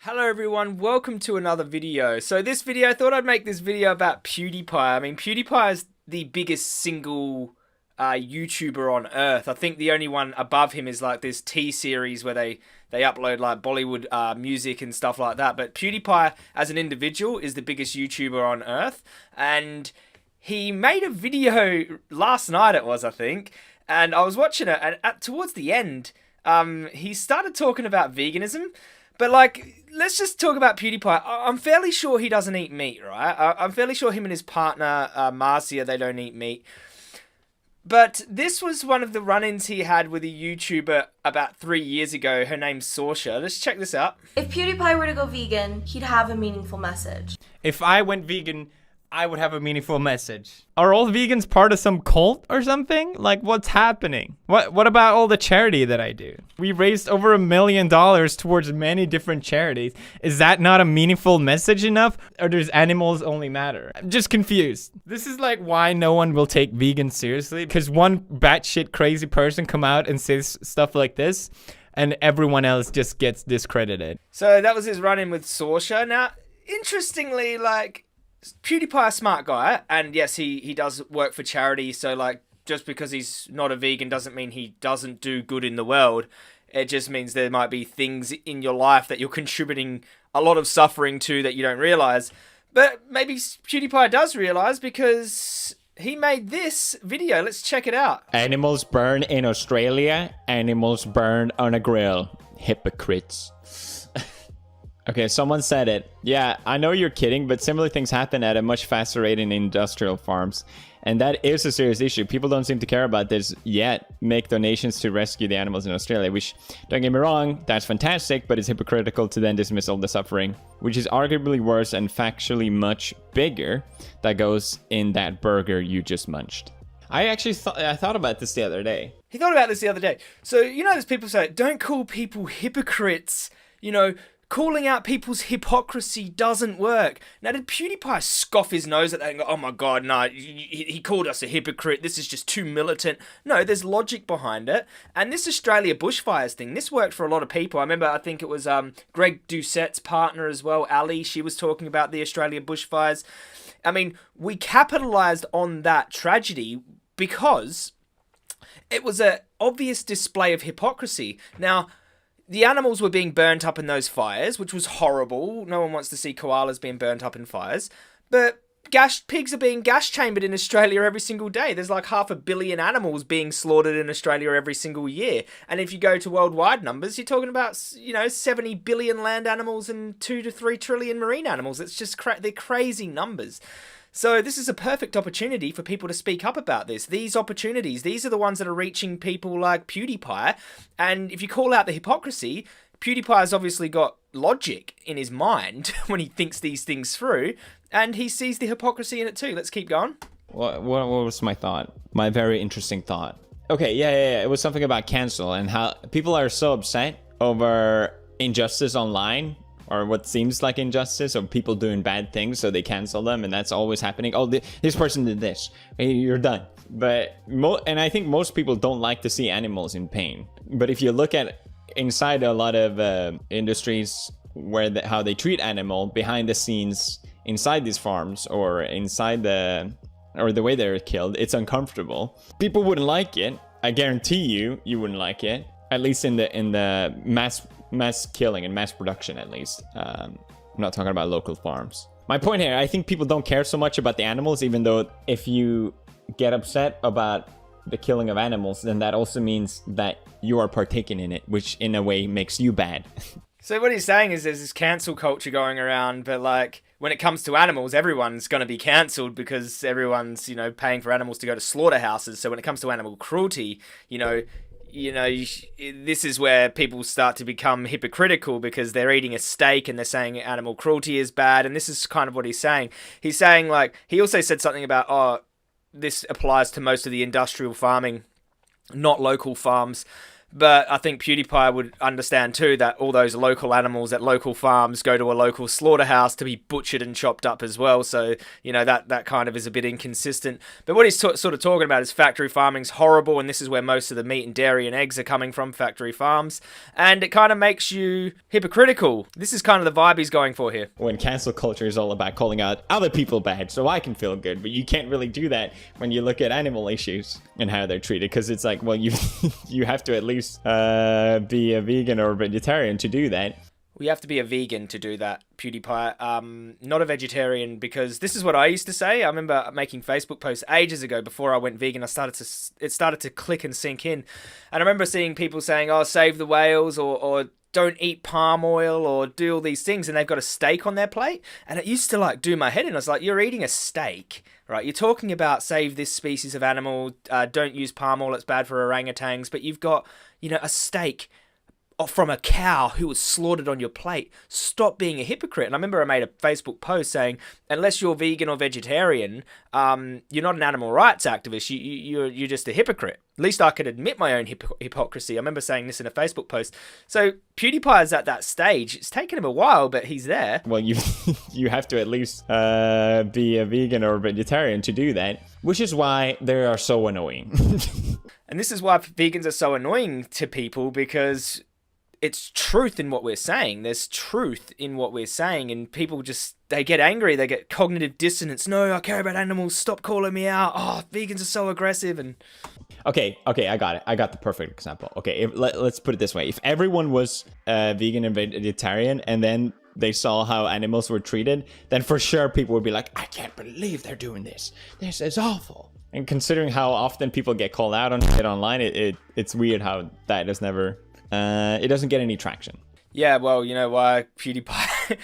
Hello everyone, welcome to another video. So this video, I thought I'd make this video about PewDiePie. I mean, PewDiePie is the biggest single YouTuber on earth. I think the only one above him is like this T-Series where they upload like Bollywood music and stuff like that. But PewDiePie as an individual is the biggest YouTuber on earth. And he made a video last night, it was, I think. And I was watching it, and towards the end, he started talking about veganism. But, like, let's just talk about PewDiePie. I'm fairly sure he doesn't eat meat, right? I'm fairly sure him and his partner, Marcia, they don't eat meat. But this was one of the run-ins he had with a YouTuber about 3 years ago. Her name's Sorsha. Let's check this out. If PewDiePie were to go vegan, he'd have a meaningful message. If I went vegan, I would have a meaningful message. Are all vegans part of some cult or something? Like, what's happening? What about all the charity that I do? We raised over $1 million towards many different charities. Is that not a meaningful message enough? Or does animals only matter? I'm just confused. This is like why no one will take vegans seriously. Because one batshit crazy person come out and says stuff like this, and everyone else just gets discredited. So that was his run-in with Sorsha. Now, interestingly, like, PewDiePie a smart guy, and yes, he does work for charity, so like just because he's not a vegan doesn't mean he doesn't do good in the world. It just means there might be things in your life that you're contributing a lot of suffering to that you don't realize. But maybe PewDiePie does realize because he made this video. Let's check it out. Animals burn in Australia, animals burn on a grill. Hypocrites. Okay, someone said it. Yeah, I know you're kidding, but similar things happen at a much faster rate in industrial farms. And that is a serious issue. People don't seem to care about this yet. Make donations to rescue the animals in Australia, which, don't get me wrong, that's fantastic, but it's hypocritical to then dismiss all the suffering, which is arguably worse and factually much bigger, that goes in that burger you just munched. I actually thought about this the other day. He thought about this the other day. So, you know, there's people say, don't call people hypocrites, you know, calling out people's hypocrisy doesn't work. Now, did PewDiePie scoff his nose at that and go, oh my god, no, he called us a hypocrite, this is just too militant? No, there's logic behind it. And this Australia bushfires thing, this worked for a lot of people. I remember, I think it was Greg Doucette's partner as well, Ali, she was talking about the Australia bushfires. I mean, we capitalised on that tragedy because it was an obvious display of hypocrisy. Now, the animals were being burnt up in those fires, which was horrible. No one wants to see koalas being burnt up in fires. But pigs are being gas chambered in Australia every single day. There's like 500 million animals being slaughtered in Australia every single year. And if you go to worldwide numbers, you're talking about, you know, 70 billion land animals and 2 to 3 trillion marine animals. It's just they're crazy numbers. So this is a perfect opportunity for people to speak up about this. These opportunities, these are the ones that are reaching people like PewDiePie. And if you call out the hypocrisy, PewDiePie has obviously got logic in his mind when he thinks these things through. And he sees the hypocrisy in it too. Let's keep going. What was my thought? My very interesting thought. Okay, yeah. It was something about cancel and how people are so upset over injustice online, or what seems like injustice, or people doing bad things, so they cancel them, and that's always happening. Oh, this person did this. Hey, you're done. But and I think most people don't like to see animals in pain. But if you look at inside a lot of industries where how they treat animal behind the scenes inside these farms or inside the way they're killed, it's uncomfortable. People wouldn't like it. I guarantee you wouldn't like it. At least in the mass killing and mass production, at least. I'm not talking about local farms. My point here, I think people don't care so much about the animals, even though if you get upset about the killing of animals, then that also means that you are partaking in it, which in a way makes you bad. So what he's saying is there's this cancel culture going around, but like when it comes to animals, everyone's going to be cancelled because everyone's, you know, paying for animals to go to slaughterhouses. So when it comes to animal cruelty, you know, this is where people start to become hypocritical because they're eating a steak and they're saying animal cruelty is bad. And this is kind of what he's saying. He's saying, like, he also said something about, oh, this applies to most of the industrial farming, not local farms. But I think PewDiePie would understand too that all those local animals at local farms go to a local slaughterhouse to be butchered and chopped up as well. So, that kind of is a bit inconsistent. But what he's sort of talking about is factory farming's horrible, and this is where most of the meat and dairy and eggs are coming from, factory farms. And it kind of makes you hypocritical. This is kind of the vibe he's going for here. When cancel culture is all about calling out other people bad so I can feel good, but you can't really do that when you look at animal issues and how they're treated, because it's like, well, you you have to at least be a vegan or a vegetarian to do that. We have to be a vegan to do that, PewDiePie. Not a vegetarian, because this is what I used to say. I remember making Facebook posts ages ago before I went vegan. It started to click and sink in. And I remember seeing people saying, oh, save the whales, or don't eat palm oil, or do all these things, and they've got a steak on their plate. And it used to do my head in. I was like, you're eating a steak, right? You're talking about save this species of animal, don't use palm oil, it's bad for orangutans, but you've got, a steak from a cow who was slaughtered on your plate. Stop being a hypocrite. And I remember I made a Facebook post saying, unless you're vegan or vegetarian, you're not an animal rights activist. You're just a hypocrite. At least I could admit my own hypocrisy. I remember saying this in a Facebook post. So PewDiePie is at that stage. It's taken him a while, but he's there. Well, you you have to at least be a vegan or a vegetarian to do that, which is why they are so annoying. And this is why vegans are so annoying to people, because it's truth in what we're saying. There's truth in what we're saying, and people they get angry. They get cognitive dissonance. No, I care about animals. Stop calling me out. Oh, vegans are so aggressive. And Okay, I got it. I got the perfect example. Okay, let's put it this way. If everyone was vegan and vegetarian, and then they saw how animals were treated, then for sure people would be like, I can't believe they're doing this. This is awful. And considering how often people get called out on it online, it's weird how that is never... it doesn't get any traction. Yeah, well, you know why, PewDiePie?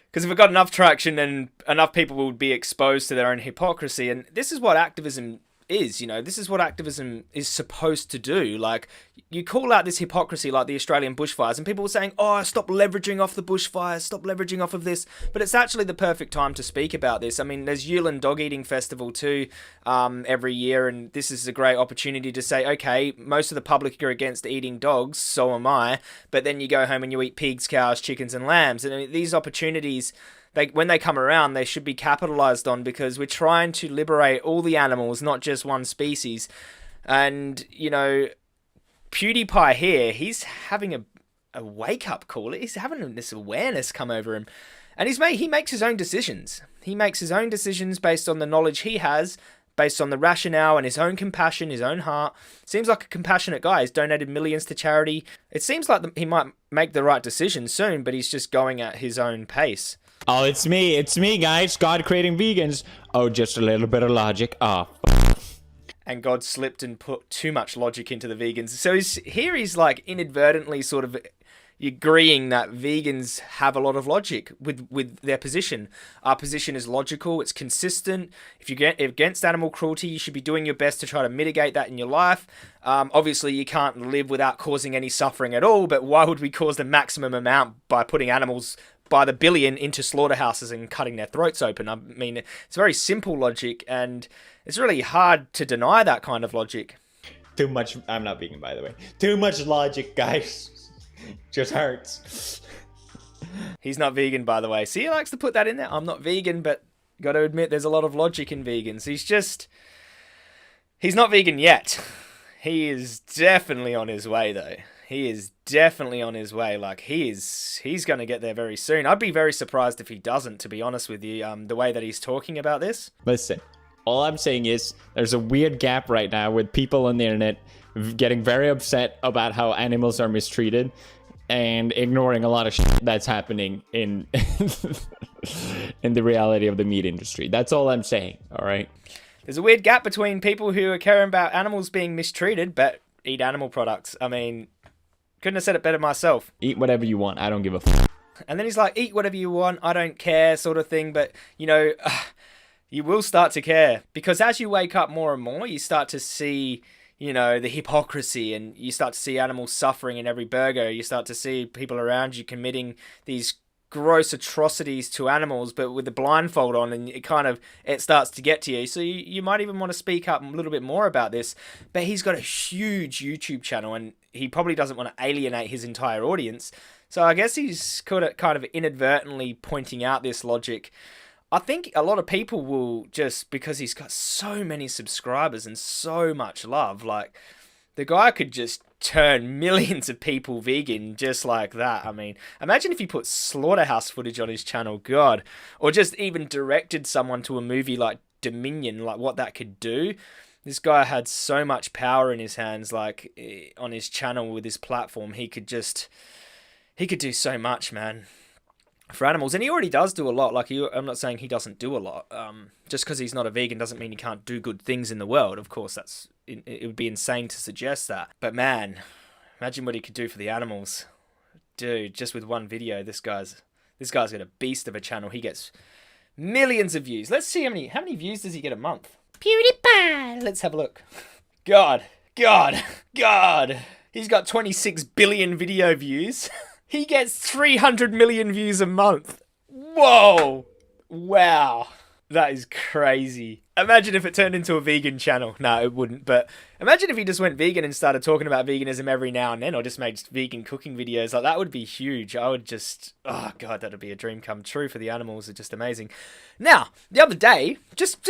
Because if it got enough traction, then enough people would be exposed to their own hypocrisy. And this is what activism is, this is what activism is supposed to do. Like, you call out this hypocrisy like the Australian bushfires, and people were saying, oh, stop leveraging off the bushfires, stop leveraging off of this. But it's actually the perfect time to speak about this. I mean, there's Yulin Dog Eating Festival too, every year, and this is a great opportunity to say, okay, most of the public are against eating dogs, so am I, but then you go home and you eat pigs, cows, chickens, and lambs. And these opportunities, when they come around, they should be capitalized on, because we're trying to liberate all the animals, not just one species. And, PewDiePie here, he's having a wake-up call. He's having this awareness come over him. And he makes his own decisions. He makes his own decisions based on the knowledge he has, based on the rationale and his own compassion, his own heart. Seems like a compassionate guy. He's donated millions to charity. It seems like he might make the right decision soon, but he's just going at his own pace. Oh, it's me, guys. God creating vegans. Oh, just a little bit of logic. Oh, and God slipped and put too much logic into the vegans. So he's like inadvertently sort of agreeing that vegans have a lot of logic with their position. Our position is logical, it's consistent. If you get against animal cruelty, you should be doing your best to try to mitigate that in your life. Obviously, you can't live without causing any suffering at all, but why would we cause the maximum amount by putting animals by the billion into slaughterhouses and cutting their throats open? I mean, it's very simple logic, and it's really hard to deny that kind of logic. Too much. I'm not vegan, by the way. Too much logic, guys. Just hurts. He's not vegan, by the way. See, he likes to put that in there. I'm not vegan, but got to admit there's a lot of logic in vegans. He's not vegan yet. He is definitely on his way, though. He is definitely on his way. Like, he's going to get there very soon. I'd be very surprised if he doesn't, to be honest with you, the way that he's talking about this. Listen, all I'm saying is there's a weird gap right now with people on the internet getting very upset about how animals are mistreated and ignoring a lot of shit that's happening in in the reality of the meat industry. That's all I'm saying, all right? There's a weird gap between people who are caring about animals being mistreated but eat animal products. I mean, couldn't have said it better myself. Eat whatever you want. I don't give a f***. And then he's like, eat whatever you want. I don't care, sort of thing. But, you will start to care, because as you wake up more and more, you start to see, the hypocrisy, and you start to see animals suffering in every burger. You start to see people around you committing these gross atrocities to animals, but with the blindfold on, and it starts to get to you. So you might even want to speak up a little bit more about this. But he's got a huge YouTube channel, and he probably doesn't want to alienate his entire audience. So I guess he's kind of inadvertently pointing out this logic. I think a lot of people will just, because he's got so many subscribers and so much love, like, the guy could just turn millions of people vegan just like that. I mean, imagine if he put slaughterhouse footage on his channel, God. Or just even directed someone to a movie like Dominion, like what that could do. This guy had so much power in his hands, like, on his channel with his platform. He could do so much, man, for animals. And he already does do a lot. Like, I'm not saying he doesn't do a lot. Just because he's not a vegan doesn't mean he can't do good things in the world. Of course, it would be insane to suggest that. But man, imagine what he could do for the animals. Dude, just with one video, this guy's got a beast of a channel. He gets millions of views. Let's see how many views does he get a month? PewDiePie! Let's have a look. God. He's got 26 billion video views. He gets 300 million views a month. Whoa! Wow. That is crazy. Imagine if it turned into a vegan channel. No, it wouldn't. But imagine if he just went vegan and started talking about veganism every now and then, or just made vegan cooking videos. Like, that would be huge. I would just... Oh, God, that would be a dream come true for the animals. It's just amazing. Now, the other day, just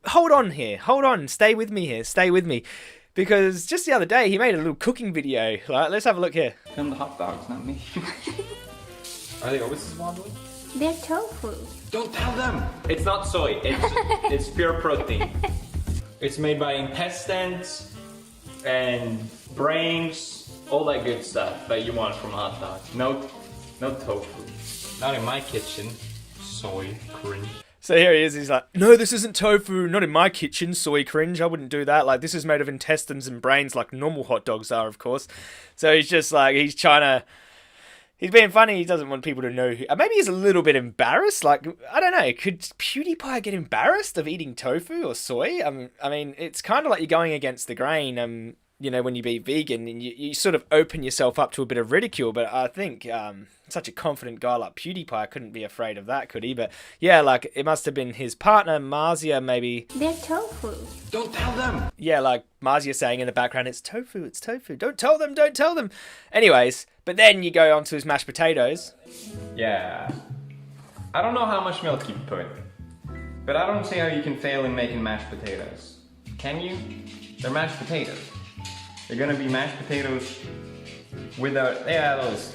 hold on here. Hold on. Stay with me here. Stay with me. Because just the other day, he made a little cooking video. Like, let's have a look here. Film the hot dogs, not me. Are they overseas modeling? They're tofu. Don't tell them! It's not soy, it's pure protein. It's made by intestines and brains, all that good stuff that you want from a hot dog. No tofu. Not in my kitchen. Soy cringe. So here he is, he's like, no, this isn't tofu, not in my kitchen, soy cringe, I wouldn't do that. Like, this is made of intestines and brains like normal hot dogs are, of course. So he's just like, he's being funny, he doesn't want people to know who... Maybe he's a little bit embarrassed, like, I don't know, could PewDiePie get embarrassed of eating tofu or soy? I mean, it's kind of like you're going against the grain, you know, when you be vegan, and you sort of open yourself up to a bit of ridicule, but I think such a confident guy like PewDiePie couldn't be afraid of that, could he? But yeah, like, it must have been his partner, Marzia, maybe. They're tofu. Don't tell them! Yeah, like Marzia saying in the background, it's tofu. Don't tell them. Anyways, but then you go on to his mashed potatoes. Yeah. I don't know how much milk you put, but I don't see how you can fail in making mashed potatoes. Can you? They're mashed potatoes. They're gonna be mashed potatoes without... Yeah, those...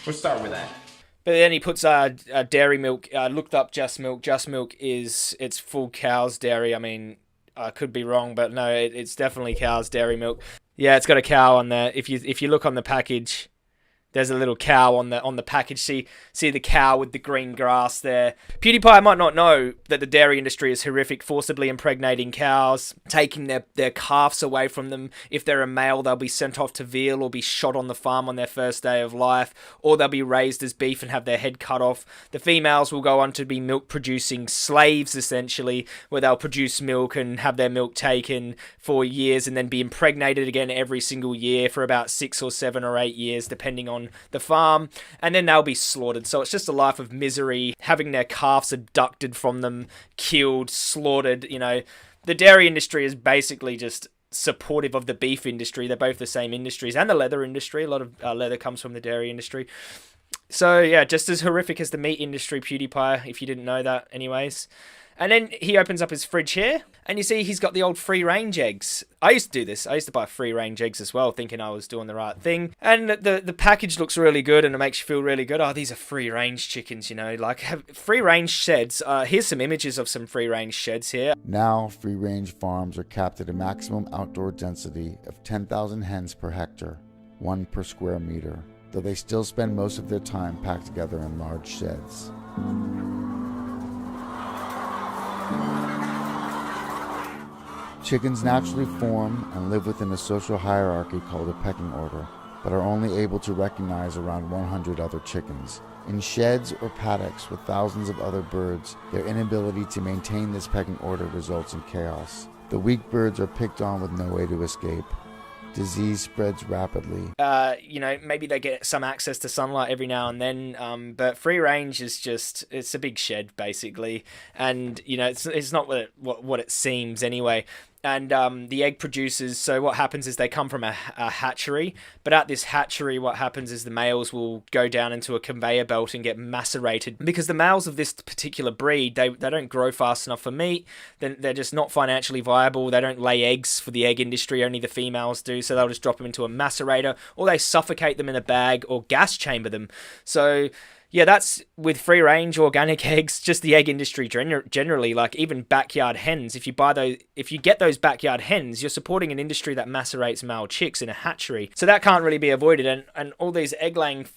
We'll start with that. But then he puts dairy milk. I looked up Just Milk. Just Milk it's full cow's dairy. I mean, I could be wrong, but no, it's definitely cow's dairy milk. Yeah, it's got a cow on there. If you look on the package, there's a little cow on the package. See the cow with the green grass there. PewDiePie might not know that the dairy industry is horrific, forcibly impregnating cows, taking their calves away from them. If they're a male, they'll be sent off to veal or be shot on the farm on their first day of life, or they'll be raised as beef and have their head cut off. The females will go on to be milk-producing slaves, essentially, where they'll produce milk and have their milk taken for years and then be impregnated again every single year for about 6 or 7 or 8 years, depending on the farm, and then they'll be slaughtered. So it's just a life of misery, having their calves abducted from them, killed, slaughtered. You know, the dairy industry is basically just supportive of the beef industry. They're both the same industries, and the leather industry. A lot of leather comes from the dairy industry. So yeah, just as horrific as the meat industry, PewDiePie, if you didn't know that anyways. And then he opens up his fridge here, and you see he's got the old free-range eggs. I used to do this. I used to buy free-range eggs as well, thinking I was doing the right thing. And the package looks really good, and it makes you feel really good. Oh, these are free-range chickens, you know, like free-range sheds. Here's some images of some free-range sheds here. Now, free-range farms are capped at a maximum outdoor density of 10,000 hens per hectare, 1 per square meter, though they still spend most of their time packed together in large sheds. Chickens naturally form and live within a social hierarchy called a pecking order, but are only able to recognize around 100 other chickens. In sheds or paddocks with thousands of other birds, their inability to maintain this pecking order results in chaos. The weak birds are picked on with no way to escape. Disease spreads rapidly. You know, maybe they get some access to sunlight every now and then, but free range is just, it's a big shed basically, and you know, it's not what it seems anyway. and the egg producers, so what happens is they come from a hatchery, but at this hatchery what happens is the males will go down into a conveyor belt and get macerated, because the males of this particular breed, they don't grow fast enough for meat, then they're just not financially viable, they don't lay eggs for the egg industry, only the females do, so they'll just drop them into a macerator, or they suffocate them in a bag or gas chamber them. So yeah, that's with free range organic eggs, just the egg industry generally, like even backyard hens. If you get those backyard hens, you're supporting an industry that macerates male chicks in a hatchery. So that can't really be avoided. And all these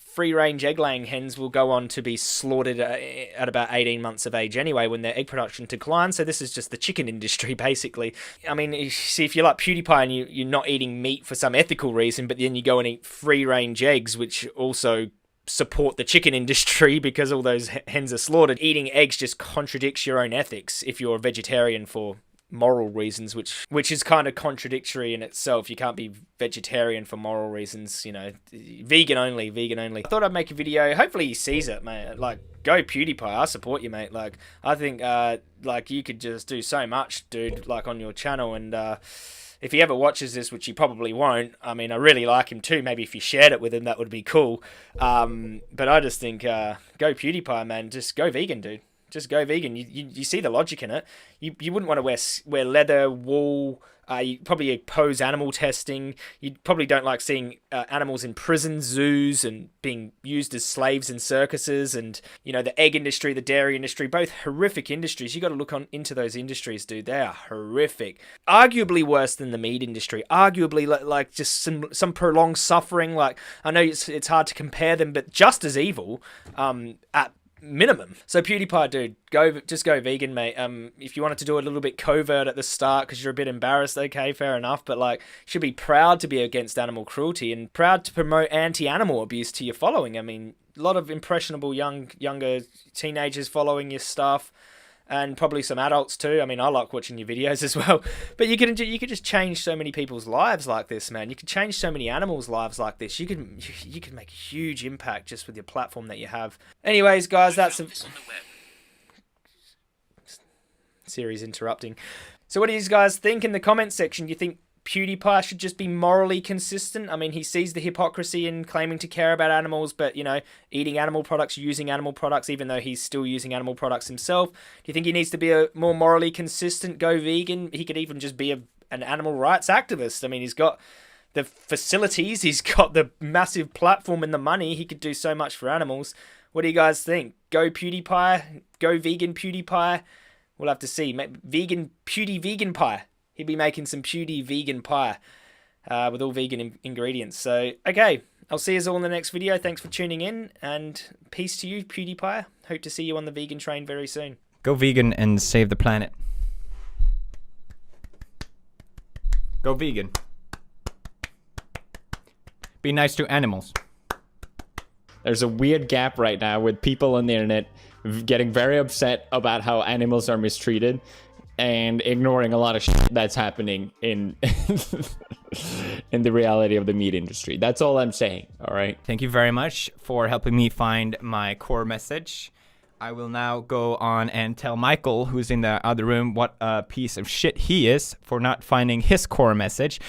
free range egg laying hens will go on to be slaughtered at about 18 months of age anyway, when their egg production declines. So this is just the chicken industry, basically. I mean, you see, if you're like PewDiePie and you're not eating meat for some ethical reason, but then you go and eat free range eggs, which also support the chicken industry because all those hens are slaughtered, eating eggs just contradicts your own ethics if you're a vegetarian for moral reasons, which is kind of contradictory in itself. You can't be vegetarian for moral reasons, you know. Vegan only. I thought I'd make a video. Hopefully he sees it, mate. Like, go PewDiePie. I support you, mate. Like, I think like you could just do so much, dude, like on your channel. And if he ever watches this, which he probably won't, I mean, I really like him too. Maybe if you shared it with him, that would be cool. But I just think, go PewDiePie, man. Just go vegan, dude. Just go vegan. You see the logic in it. You wouldn't want to wear leather, wool. You probably oppose animal testing. You probably don't like seeing animals in prisons, zoos, and being used as slaves in circuses. And, you know, the egg industry, the dairy industry, both horrific industries. You got to look into those industries, dude. They are horrific. Arguably worse than the meat industry. Arguably, like just some prolonged suffering. Like, I know it's hard to compare them, but just as evil at minimum. So PewDiePie, dude, just go vegan, mate. If you wanted to do a little bit covert at the start because you're a bit embarrassed, okay, fair enough, but like, you should be proud to be against animal cruelty and proud to promote anti-animal abuse to your following. I mean, a lot of impressionable younger teenagers following your stuff, and probably some adults too. I mean, I like watching your videos as well. But you could just change so many people's lives like this, man. You could change so many animals' lives like this. You could make a huge impact just with your platform that you have. Anyways, guys, that's a series interrupting. So what do you guys think in the comments section? Do you think PewDiePie should just be morally consistent? I mean, he sees the hypocrisy in claiming to care about animals, but, you know, eating animal products, using animal products, even though he's still using animal products himself. Do you think he needs to be a more morally consistent, go vegan? He could even just be an animal rights activist. I mean, he's got the facilities, he's got the massive platform and the money. He could do so much for animals. What do you guys think? Go PewDiePie? Go vegan PewDiePie? We'll have to see. Vegan pie. He'd be making some vegan pie with all vegan ingredients. So, okay, I'll see you all in the next video. Thanks for tuning in, and peace to you, PewDiePie. Hope to see you on the vegan train very soon. Go vegan and save the planet. Go vegan. Be nice to animals. There's a weird gap right now with people on the internet getting very upset about how animals are mistreated and ignoring a lot of shit that's happening in in the reality of the meat industry. That's all I'm saying, all right? Thank you very much for helping me find my core message. I will now go on and tell Michael, who's in the other room, what a piece of shit he is for not finding his core message.